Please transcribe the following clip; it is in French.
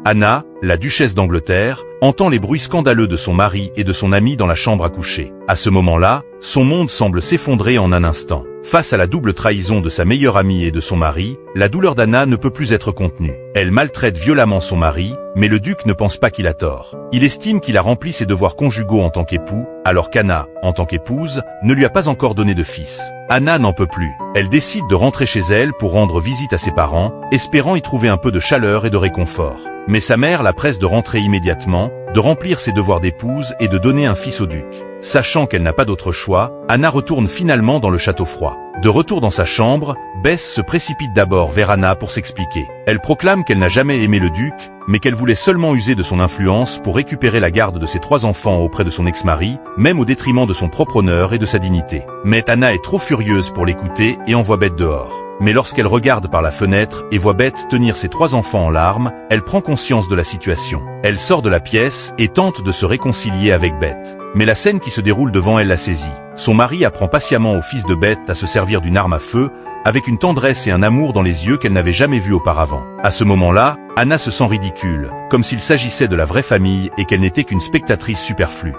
Anna, la duchesse d'Angleterre, entend les bruits scandaleux de son mari et de son ami dans la chambre à coucher. À ce moment-là, son monde semble s'effondrer en un instant. Face à la double trahison de sa meilleure amie et de son mari, la douleur d'Anna ne peut plus être contenue. Elle maltraite violemment son mari, mais le duc ne pense pas qu'il a tort. Il estime qu'il a rempli ses devoirs conjugaux en tant qu'époux, alors qu'Anna, en tant qu'épouse, ne lui a pas encore donné de fils. Anna n'en peut plus. Elle décide de rentrer chez elle pour rendre visite à ses parents, espérant y trouver un peu de chaleur et de réconfort. Mais sa mère la presse de rentrer immédiatement, de remplir ses devoirs d'épouse et de donner un fils au duc. Sachant qu'elle n'a pas d'autre choix, Anna retourne finalement dans le château froid. De retour dans sa chambre, Bess se précipite d'abord vers Anna pour s'expliquer. Elle proclame qu'elle n'a jamais aimé le duc, mais qu'elle voulait seulement user de son influence pour récupérer la garde de ses 3 enfants auprès de son ex-mari, même au détriment de son propre honneur et de sa dignité. Mais Anna est trop furieuse pour l'écouter et envoie Beth dehors. Mais lorsqu'elle regarde par la fenêtre et voit Beth tenir ses 3 enfants en larmes, elle prend conscience de la situation. Elle sort de la pièce et tente de se réconcilier avec Beth. Mais la scène qui se déroule devant elle la saisit. Son mari apprend patiemment au fils de Beth à se servir d'une arme à feu, avec une tendresse et un amour dans les yeux qu'elle n'avait jamais vus auparavant. À ce moment-là, Anna se sent ridicule, comme s'il s'agissait de la vraie famille et qu'elle n'était qu'une spectatrice superflue.